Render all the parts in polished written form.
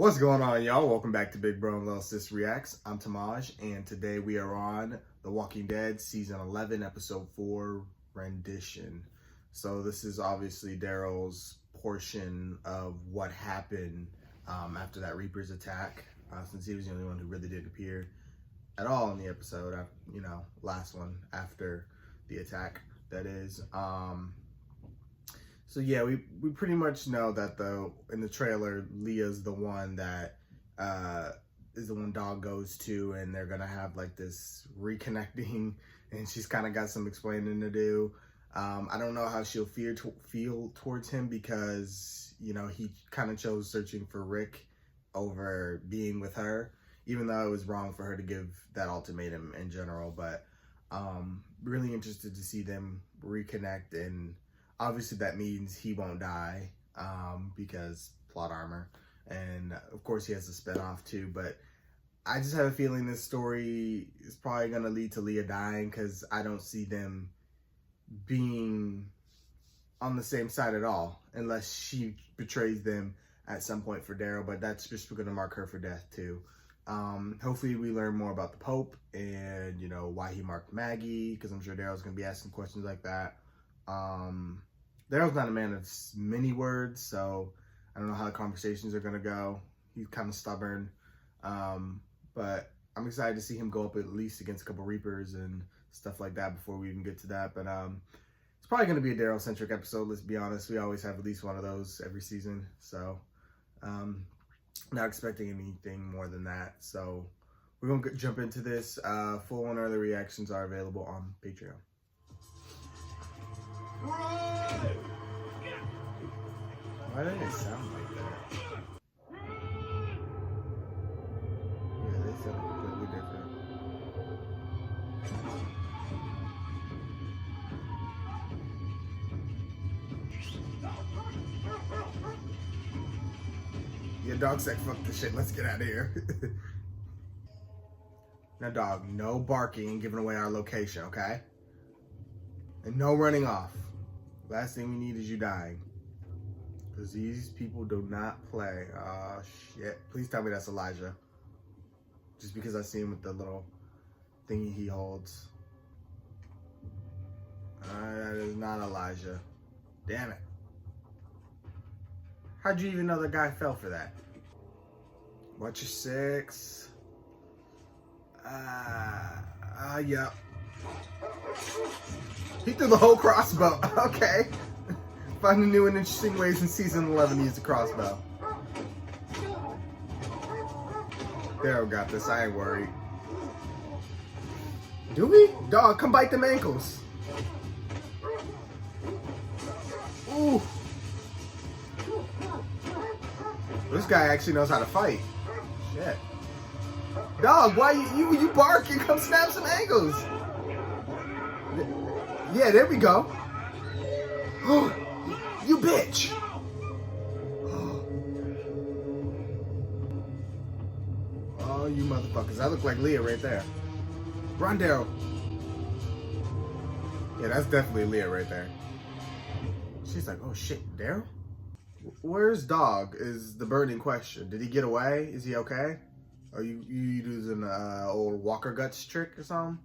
What's going on, y'all? Welcome back to Big Bro and Little Sis Reacts. I'm Tamaj, and today we are on The Walking Dead, Season 11, Episode 4, Rendition. So this is obviously Daryl's portion of what happened after that Reaper's attack, since he was the only one who really did appear at all in the episode, last one after the attack, that is. So yeah, we pretty much know that in the trailer, Leah's the one that is the one Dog goes to, and they're gonna have like this reconnecting, and she's kind of got some explaining to do. I don't know how she'll feel towards him because he kind of chose searching for Rick over being with her, even though it was wrong for her to give that ultimatum in general. But really interested to see them reconnect, and obviously that means he won't die because plot armor, and of course he has a spinoff too. But I just have a feeling this story is probably going to lead to Leah dying, because I don't see them being on the same side at all unless she betrays them at some point for Daryl, but that's just going to mark her for death too. Hopefully we learn more about the Pope and why he marked Maggie, because I'm sure Daryl's going to be asking questions like that. Daryl's not a man of many words, so I don't know how the conversations are going to go. He's kind of stubborn, but I'm excited to see him go up at least against a couple Reapers and stuff like that before we even get to that. But it's probably going to be a Daryl-centric episode, let's be honest. We always have at least one of those every season, so not expecting anything more than that. So we're going to jump into this. Full and early reactions are available on Patreon. Why did it sound like that? Yeah, they sound completely different. Your dog's like, fuck this shit, let's get out of here. Now, dog, no barking and giving away our location, okay? And no running off. Last thing we need is you dying. Because these people do not play. Oh, shit. Please tell me that's Elijah. Just because I see him with the little thingy he holds. That is not Elijah. Damn it. How'd you even know the guy fell for that? Watch your six. Yeah. He threw the whole crossbow. Okay. Finding new and interesting ways in season 11 to use the crossbow. Daryl got this. I ain't worried. Do we? Dog, come bite them ankles. Ooh. This guy actually knows how to fight. Shit. Dog, why you barking? Come snap some ankles. Yeah, there we go. You bitch. Oh, you motherfuckers. That look like Leah right there. Run, Daryl. Yeah, that's definitely Leah right there. She's like, oh shit, Daryl? Where's Dog is the burning question. Did he get away? Is he okay? Are you using old Walker Guts trick or something?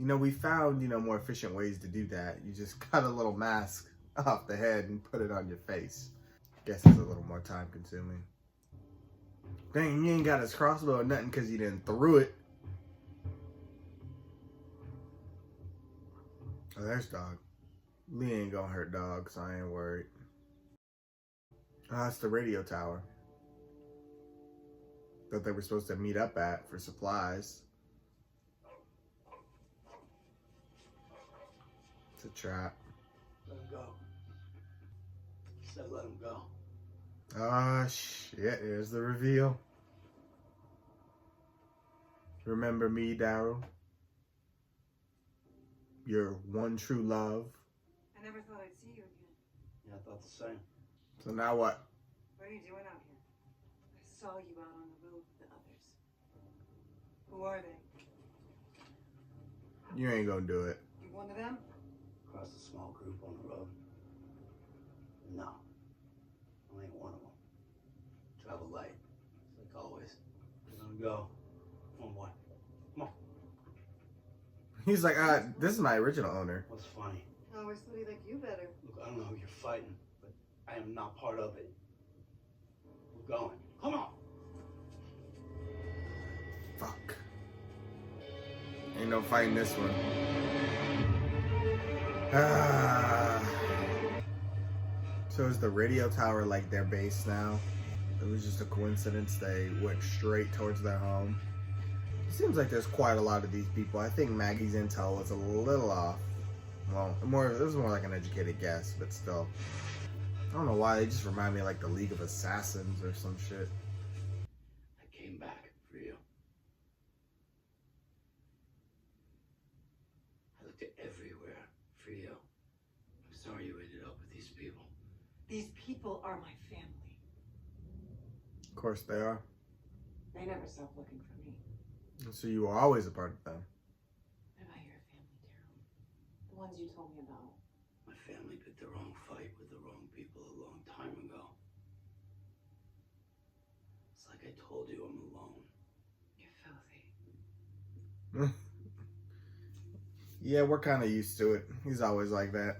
We found, more efficient ways to do that. You just cut a little mask off the head and put it on your face. Guess it's a little more time consuming. Dang, you ain't got his crossbow or nothing because you didn't throw it. Oh, there's Dog. Lee ain't gonna hurt Dog, so I ain't worried. Oh, that's the radio tower that they were supposed to meet up at for supplies. It's a trap. Let him go. Said let him go. Oh shit, here's the reveal. Remember me, Daryl? Your one true love. I never thought I'd see you again. Yeah, I thought the same. So now what? What are you doing out here? I saw you out on the road with the others. Who are they? You ain't gonna do it. You one of them? Across a small group on the road. No. I ain't one of them. Travel light. go. On what? Come on. He's like, this is my original owner. What's funny? I always thought he liked you better. Look, I don't know who you're fighting, but I am not part of it. We're going. Come on. Fuck. Ain't no fighting this one. So is the radio tower like their base now? It was just a coincidence they went straight towards their home. It seems like there's quite a lot of these people. I think Maggie's intel was a little off. Well, it was more like an educated guess, but still. I don't know why, they just remind me of like the League of Assassins or some shit. I came back for you. I looked everywhere for you. I'm sorry you ended up with these people. These people are my family. Of course they are. They never stop looking for me. So you were always a part of them. What about your family, Daryl? The ones you told me about. My family picked the wrong fight with the wrong people a long time ago. It's like I told you, I'm alone. You're filthy. Yeah, we're kind of used to it. He's always like that.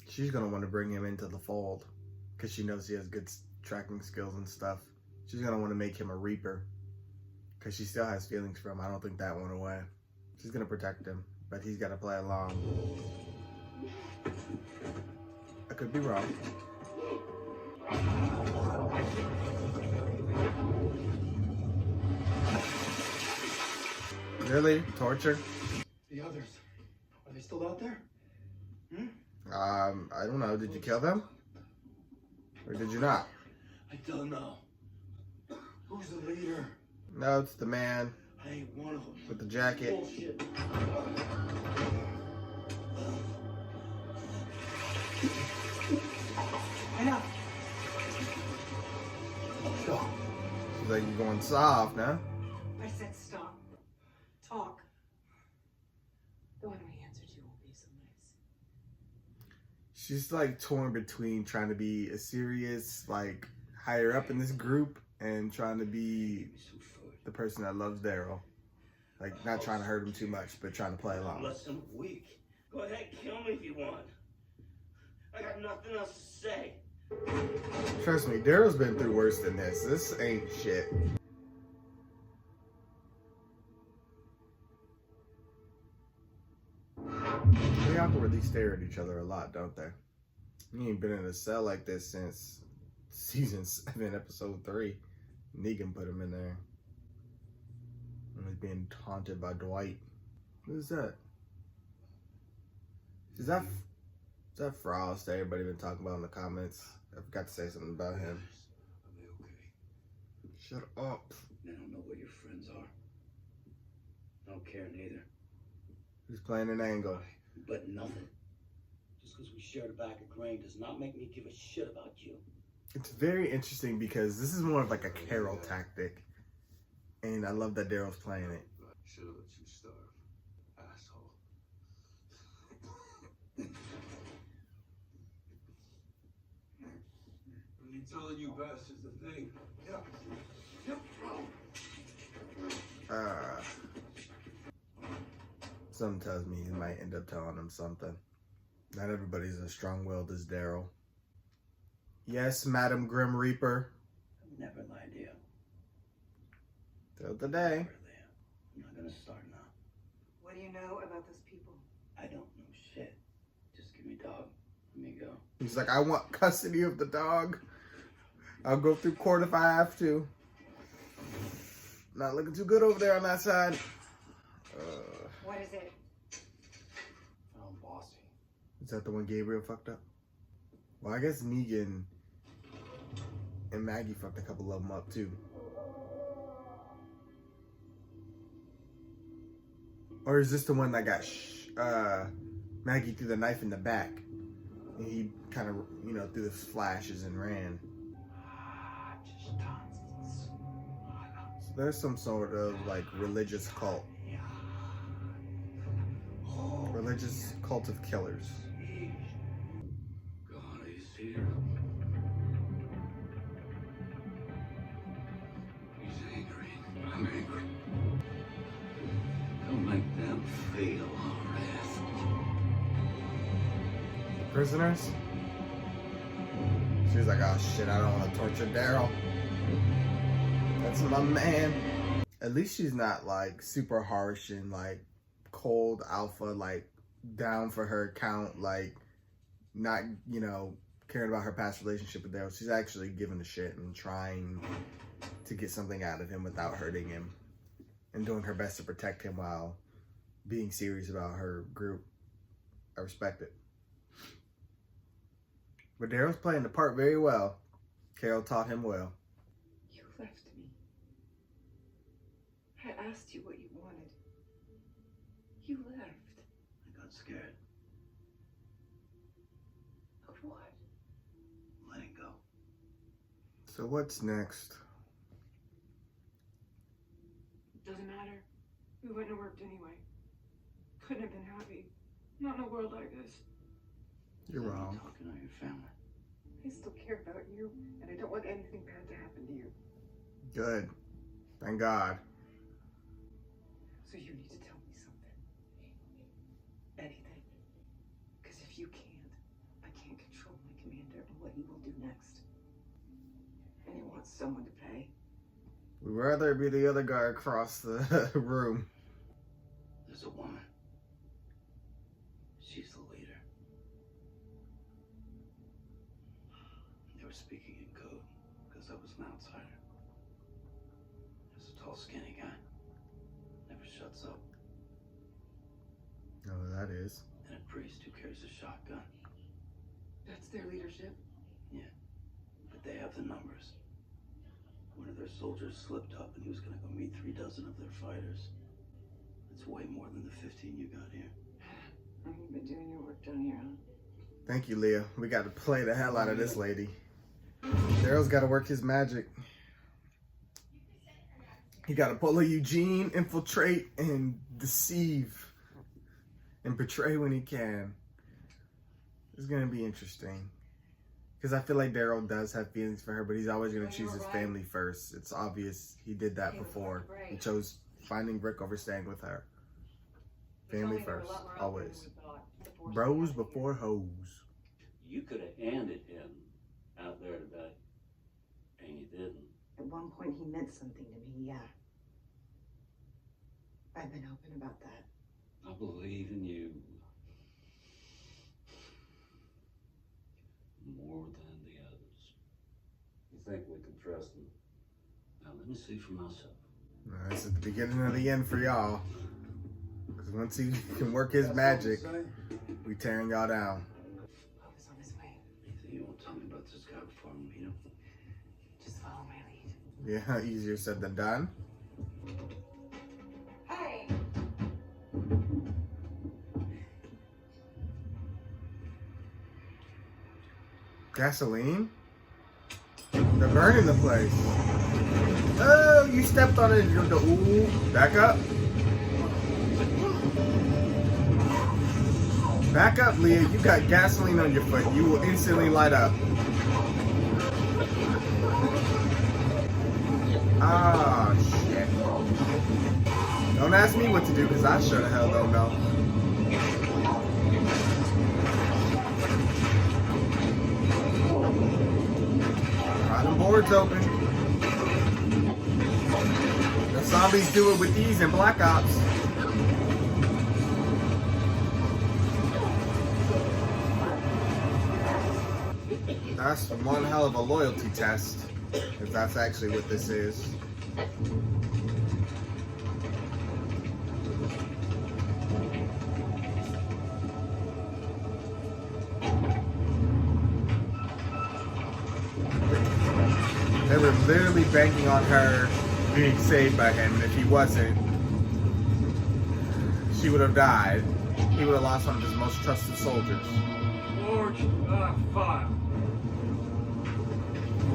She's going to want to bring him into the fold because she knows he has good tracking skills and stuff. She's going to want to make him a Reaper because she still has feelings for him. I don't think that went away. She's going to protect him, but he's got to play along. I could be wrong. Really? Torture? The others, are they still out there? I don't know. Did you kill them? Or did you not? I don't know. Who's the leader? No, it's the man I ain't one of them. with the jacket. Bullshit. Enough. Go. She's like, you're going soft, huh? I said stop. Talk. The one we answered you won't be so nice. She's like torn between trying to be a serious, like, higher up in this group and trying to be the person that loves Daryl. Like, not trying to hurt him too much, but trying to play along. Less than a week. Go ahead, kill me if you want. I got nothing else to say. Trust me, Daryl's been through worse than this. This ain't shit. They awkwardly stare at each other a lot, don't they? He ain't been in a cell like this since season 7, episode 3. Negan put him in there. And he's being taunted by Dwight. Who's that? Is that Frost that everybody been talking about in the comments? I forgot to say something about him. Are they okay? Shut up. I don't know where your friends are. I don't care neither. He's playing an angle. But nothing. Just because we shared a bag of grain does not make me give a shit about you. It's very interesting because this is more of like a Carol tactic. And I love that Daryl's playing it. Should have let you starve, asshole. Me telling you best is the thing. Yep. Something tells me he might end up telling him something. Not everybody's as strong-willed as Daryl. Yes, Madam Grim Reaper. I've never lied to you. Till the day. Never, Leah. I'm not gonna start now. What do you know about those people? I don't know shit. Just give me dog. Let me go. He's like, I want custody of the dog. I'll go through court if I have to. Not looking too good over there on that side. What is it? I'm bossy. Is that the one Gabriel fucked up? Well, I guess Negan and Maggie fucked a couple of them up too. Or is this the one that got Maggie threw the knife in the back? And he kind of, threw the flashes and ran. Just nonsense. So there's some sort of like religious cult. Religious cult of killers. God, he's here. He's angry. I'm angry. feel our wrath. Prisoners? She's like, oh shit, I don't want to torture Daryl. That's my man. At least she's not like super harsh and like cold alpha, like down for her account, like not, you know, caring about her past relationship with Daryl. She's actually giving a shit and trying to get something out of him without hurting him and doing her best to protect him while being serious about her group. I respect it. But Daryl's playing the part very well. Carol taught him well. You left me. I asked you what you wanted. You left. I got scared. Of what? Letting go. So what's next? Doesn't matter. We wouldn't have worked anyway. Couldn't have been happy. Not in a world like this. You're wrong. Talking on your family. I still care about you, and I don't want anything bad to happen to you. Good. Thank God. So you need to tell me something. Anything. Because if you can't, I can't control my commander and what he will do next. And he wants someone to pay. We'd rather be the other guy across the room. There's a woman. She's the leader. They were speaking in code because I was an outsider. There's a tall, skinny guy. Never shuts up. Know who that is. And a priest who carries a shotgun. That's their leadership. But they have the numbers. One of their soldiers slipped up and he was gonna go meet 3 dozen of their fighters. That's way more than the 15 you got here. You've been doing your work down here, huh? Thank you, Leah. We got to play the hell out of this lady. Daryl's got to work his magic. He got to pull a Eugene, infiltrate, and deceive. And betray when he can. It's going to be interesting. Because I feel like Daryl does have feelings for her, but he's always going to choose his family first. It's obvious he did that before. He chose finding Rick over staying with her. Family first, always. Bros before hoes. You could have ended him out there today, and you didn't. At one point, he meant something to me, yeah. I've been open about that. I believe in you more than the others. You think we can trust him? Now let me see for myself. This is the beginning of the end for y'all. Because once he can work his magic, we tearing y'all down. I was on his way. Anything you want to tell me about this guy before we meet him? Just follow my lead. Yeah, easier said than done. Hey! Gasoline? They're burning the place. Oh, you stepped on it. Ooh, back up. Back up, Leah. You got gasoline on your foot. You will instantly light up. Ah, shit. Don't ask me what to do, because I sure the hell don't know. Bottom board's open. The zombies do it with these in Black Ops. That's one hell of a loyalty test, if that's actually what this is. They were literally banking on her being saved by him, and if he wasn't, she would have died. He would have lost one of his most trusted soldiers. Forged file.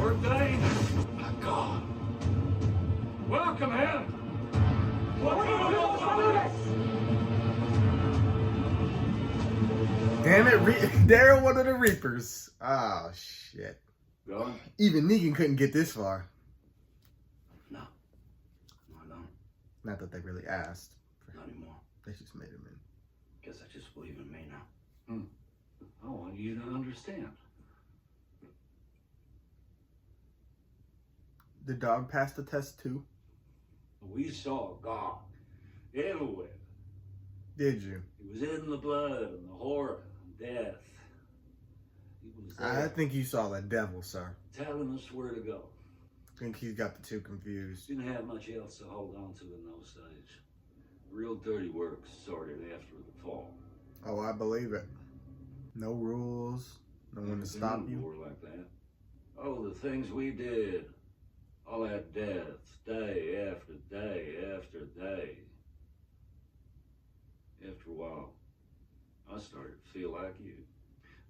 Ordained. My God. Welcome him. Damn it, Daryl, one of the Reapers. Oh, shit. Going? Even Negan couldn't get this far. No. No, I don't. Not that they really asked. Not anymore. They just made him in. guess I just believe in me now. I want you to understand. The dog passed the test too. We saw God everywhere. Did you? He was in the blood and the horror and death. He was I there think you saw the devil, sir. telling us where to go. I think he's got the two confused. Didn't have much else to hold on to in those days. Real dirty work started after the fall. Oh, I believe it. No rules, no one to stop you. War like that. Oh, the things we did. All that death, day after day after day. After a while, I started to feel like you.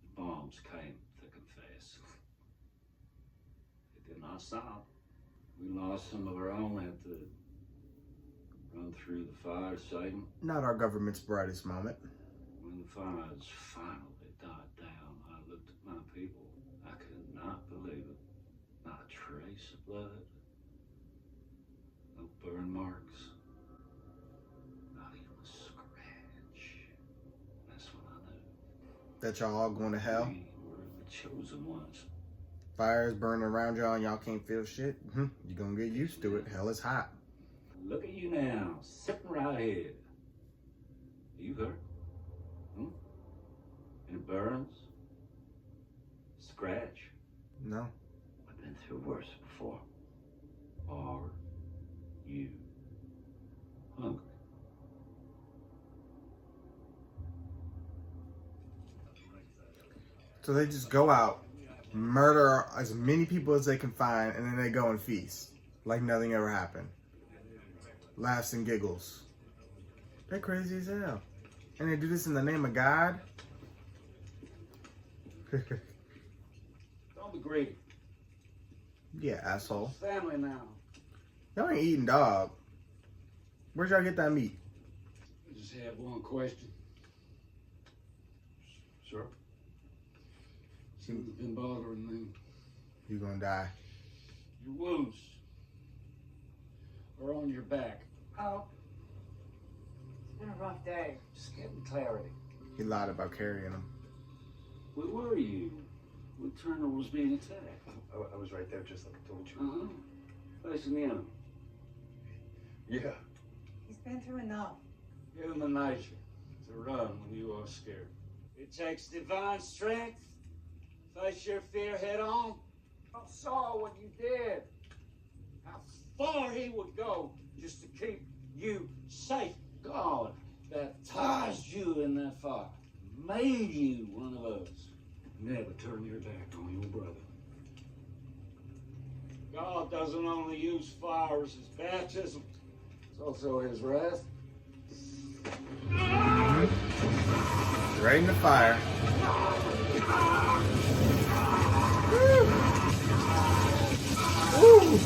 The bombs came thick and fast. It did not stop. We lost some of our own at the run through the fire sighting. Not our government's brightest moment. When the fires finally died down, I looked at my people. I could not believe it. Not a trace of blood. No burn marks. Not even a scratch. That's when I knew. That y'all all going to hell. We were the chosen ones. Fires burning around y'all and y'all can't feel shit. You're gonna get used to it. Hell is hot. Look at you now, sitting right here. You hurt? Any burns? Scratch? No. I've been through worse before. Are you hungry? So they just go out, murder as many people as they can find, and then they go and feast. Like nothing ever happened. Laughs and giggles. They're crazy as hell. And they do this in the name of God? Don't be greedy. Yeah, asshole. Family now. Y'all ain't eating dog. Where'd y'all get that meat? I just have one question. Sure. Something's been bothering me. You gonna die. Your wounds are on your back. Oh. It's been a rough day. Just getting clarity. He lied about carrying them. Where were you when Turner was being attacked? I was right there just like I told you. Facing the enemy. Yeah. He's been through enough. Human nature to run when you are scared. It takes divine strength. Face your fear head on. I saw what you did. How far he would go just to keep you safe. God baptized you in that fire. Made you one of us. Never turn your back on your brother. God doesn't only use fire as his baptism. It's also his wrath. Right in the fire. Woo! Woo!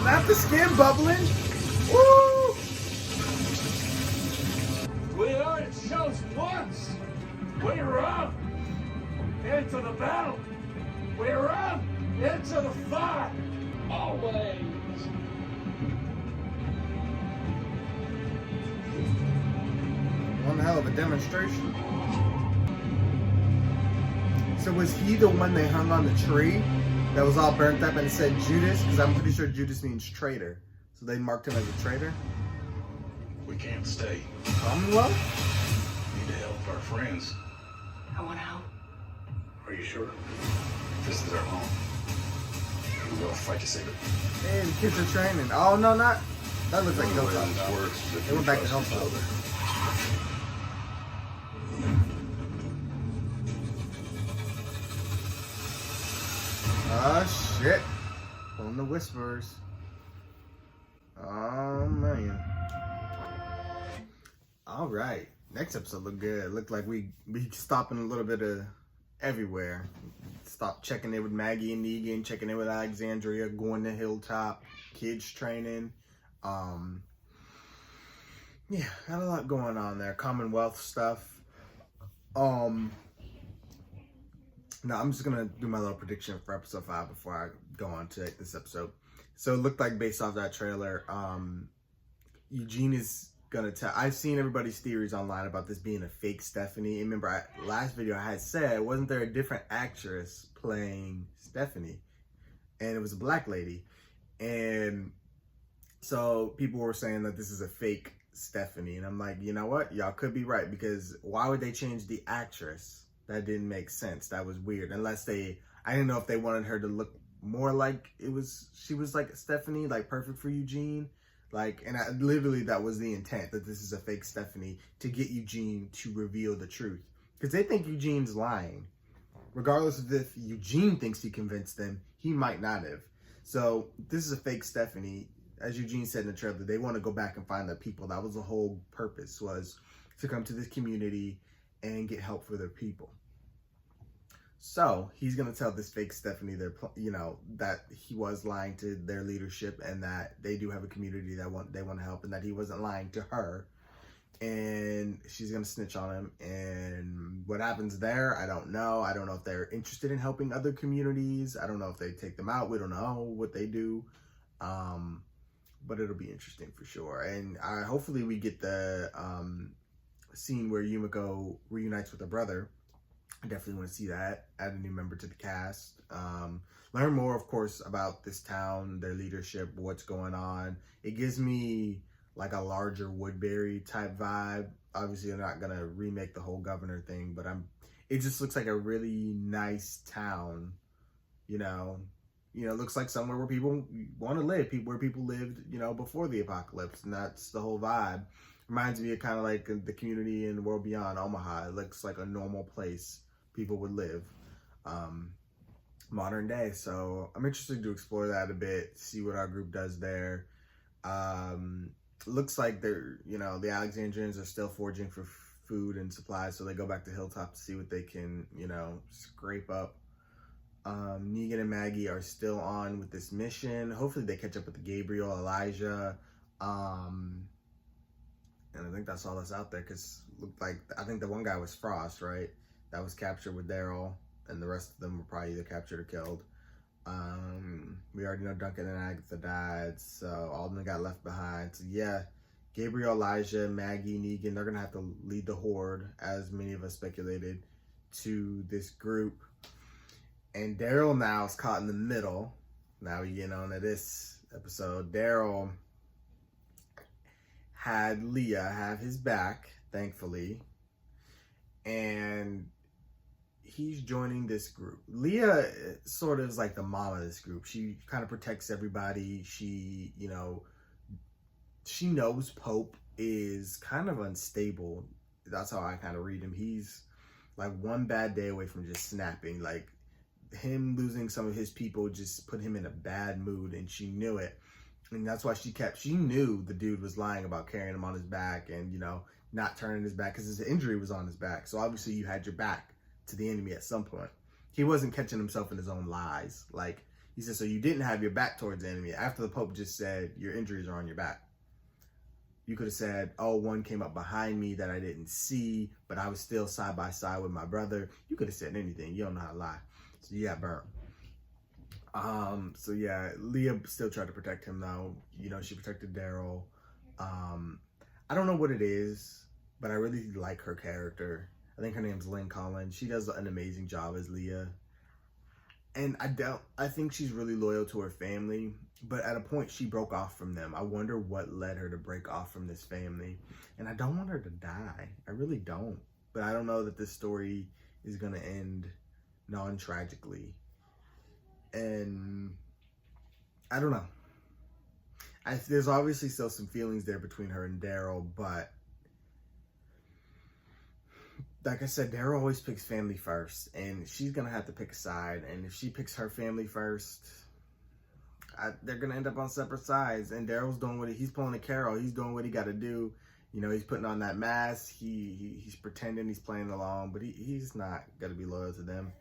Not the skin bubbling. Woo! We are the chosen ones. We run into the battle. We run into the fire. Always. One hell of a demonstration. So was he the one they hung on the tree that was all burnt up and it said Judas? Because I'm pretty sure Judas means traitor. So they marked him as a traitor? We can't stay. Commonwealth? Need to help our friends. I want to help. Are you sure? This is our home. We will fight to save it. Hey, the kids are training. Oh, no, not. That looks like The way Hilltop. this works is if They went we back to trust each Hilltop. other. Oh, shit. Pulling the whispers. Oh, man. All right. Next episode looked good. It looked like we stopping a little bit of everywhere. Stopped checking in with Maggie and Negan, checking in with Alexandria, going to Hilltop, kids training. Yeah, got a lot going on there. Commonwealth stuff. No, I'm just gonna do my little prediction for episode 5 before I go on to this episode. So it looked like based off that trailer, Eugene is gonna tell. I've seen everybody's theories online about this being a fake Stephanie. And remember, last video I had said, wasn't there a different actress playing Stephanie? And it was a black lady. And so people were saying that this is a fake Stephanie. And I'm like, you know what? Y'all could be right, because why would they change the actress? That didn't make sense. That was weird. Unless I didn't know if they wanted her to look more like she was like Stephanie, like perfect for Eugene. Like, and literally that was the intent, that this is a fake Stephanie to get Eugene to reveal the truth. Because they think Eugene's lying. Regardless of if Eugene thinks he convinced them, he might not have. So this is a fake Stephanie. As Eugene said in the trailer, they want to go back and find the people. That was the whole purpose, was to come to this community and get help for their people. So he's going to tell this fake Stephanie, that he was lying to their leadership, and that they do have a community that they want to help, and that he wasn't lying to her. And she's going to snitch on him. And what happens there, I don't know. I don't know if they're interested in helping other communities. I don't know if they take them out. We don't know what they do. But it'll be interesting for sure. And hopefully we get the scene where Yumiko reunites with her brother. I definitely want to see that. Add a new member to the cast. Learn more, of course, about this town, their leadership, what's going on. It gives me like a larger Woodbury type vibe. Obviously, they're not going to remake the whole governor thing, but it just looks like a really nice town, it looks like somewhere where people want to live, where people lived, before the apocalypse. And that's the whole vibe. Reminds me of kind of like the community in the world beyond Omaha. It looks like a normal place people would live, modern day. So I'm interested to explore that a bit, see what our group does there. Looks like they're, the Alexandrians are still foraging for food and supplies. So they go back to Hilltop to see what they can, scrape up. Negan and Maggie are still on with this mission. Hopefully they catch up with Gabriel, Elijah, and I think that's all that's out there, because I think the one guy was Frost, right? That was captured with Daryl, and the rest of them were probably either captured or killed. We already know Duncan and Agatha died, so all of them got left behind. So yeah, Gabriel, Elijah, Maggie, Negan, they're gonna have to lead the horde, as many of us speculated, to this group. And Daryl now is caught in the middle. Now we get on to this episode. Daryl had Leah have his back, thankfully, and he's joining this group. Leah sort of is like the mom of this group. She kind of protects everybody. She knows Pope is kind of unstable. That's how I kind of read him. He's like one bad day away from just snapping. Like, him losing some of his people just put him in a bad mood, and she knew it. And that's why she knew the dude was lying about carrying him on his back and, not turning his back, because his injury was on his back. So obviously you had your back to the enemy at some point. He wasn't catching himself in his own lies. Like, he said, so you didn't have your back towards the enemy after the Pope just said your injuries are on your back. You could have said, oh, one came up behind me that I didn't see, but I was still side by side with my brother. You could have said anything. You don't know how to lie. So you got burnt. So yeah, Leah still tried to protect him though. She protected Daryl. I don't know what it is, but I really like her character. I think her name's Lynn Collins. She does an amazing job as Leah. And I think she's really loyal to her family, but at a point she broke off from them. I wonder what led her to break off from this family. And I don't want her to die. I really don't. But I don't know that this story is going to end non-tragically. And I don't know. There's obviously still some feelings there between her and Daryl, but like I said, Daryl always picks family first, and she's going to have to pick a side. And if she picks her family first, they're going to end up on separate sides. And Daryl's doing he's pulling a Carol. He's doing what he got to do. He's putting on that mask. He's pretending he's playing along, but he's not going to be loyal to them.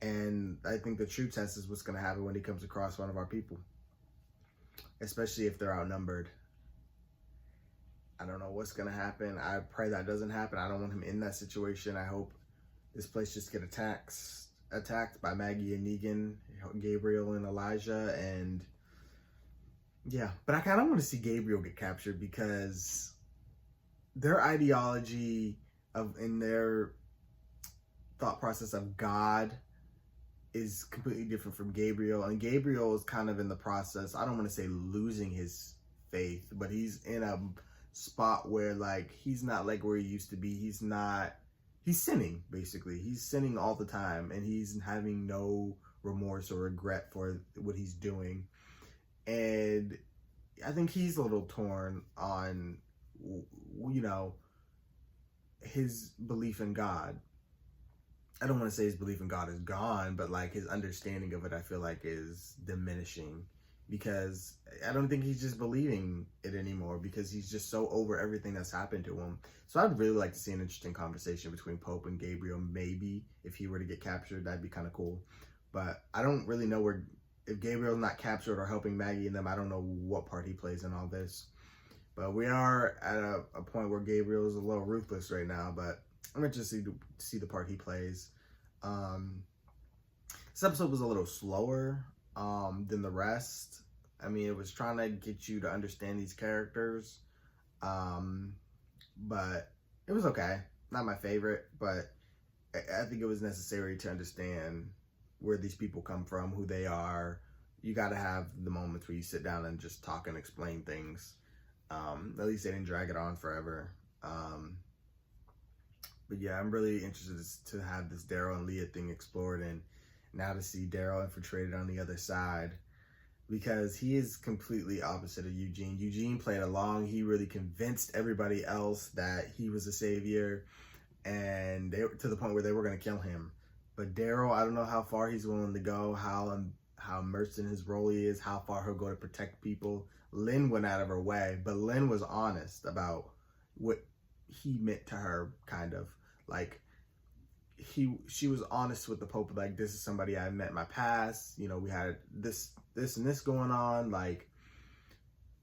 And I think the true test is what's going to happen when he comes across one of our people, especially if they're outnumbered. I don't know what's going to happen. I pray that doesn't happen. I don't want him in that situation. I hope this place just get attacked by Maggie and Negan, Gabriel and Elijah. And yeah, but I kind of want to see Gabriel get captured, because their ideology of in their thought process of God is completely different from Gabriel. And Gabriel is kind of in the process, I don't want to say losing his faith, but he's in a spot where like he's not like where he used to be. He's sinning, basically. He's sinning all the time, and he's having no remorse or regret for what he's doing. And I think he's a little torn on, you know, his belief in God. I don't want to say his belief in God is gone, but like his understanding of it, I feel like is diminishing, because I don't think he's just believing it anymore, because he's just so over everything that's happened to him. So I'd really like to see an interesting conversation between Pope and Gabriel. Maybe if he were to get captured, that'd be kind of cool. But I don't really know if Gabriel's not captured or helping Maggie and them, I don't know what part he plays in all this. But we are at a point where Gabriel is a little ruthless right now, but I'm interested to see the part he plays. This episode was a little slower than the rest. I mean, it was trying to get you to understand these characters, but it was okay. Not my favorite, but I think it was necessary to understand where these people come from, who they are. You got to have the moments where you sit down and just talk and explain things. At least they didn't drag it on forever. But yeah, I'm really interested to have this Daryl and Leah thing explored, and now to see Daryl infiltrated on the other side, because he is completely opposite of Eugene. Eugene played along. He really convinced everybody else that he was a savior, and to the point where they were going to kill him. But Daryl, I don't know how far he's willing to go, how immersed in his role he is, how far he'll go to protect people. Lynn went out of her way, but Lynn was honest about what he meant to her, kind of. Like, she was honest with the Pope, like, this is somebody I met in my past, you know, we had this and this going on. Like,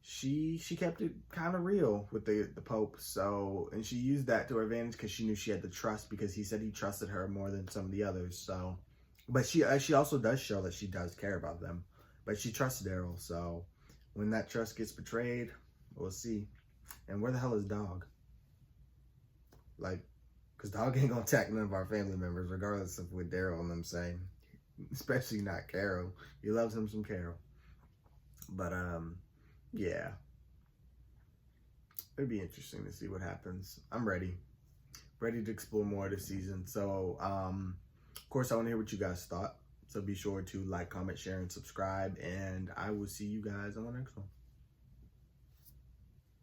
she kept it kind of real with the Pope. So, and she used that to her advantage, because she knew she had the trust, because he said he trusted her more than some of the others. So, but she also does show that she does care about them, but she trusts Daryl. So when that trust gets betrayed, we'll see. And where the hell is Dog? Like, because Dog ain't gonna attack none of our family members, regardless of what Daryl and them say. Especially not Carol. He loves him some Carol. But yeah, it'd be interesting to see what happens. I'm ready to explore more this season. So of course, I want to hear what you guys thought. So be sure to like, comment, share, and subscribe, and I will see you guys on the next one.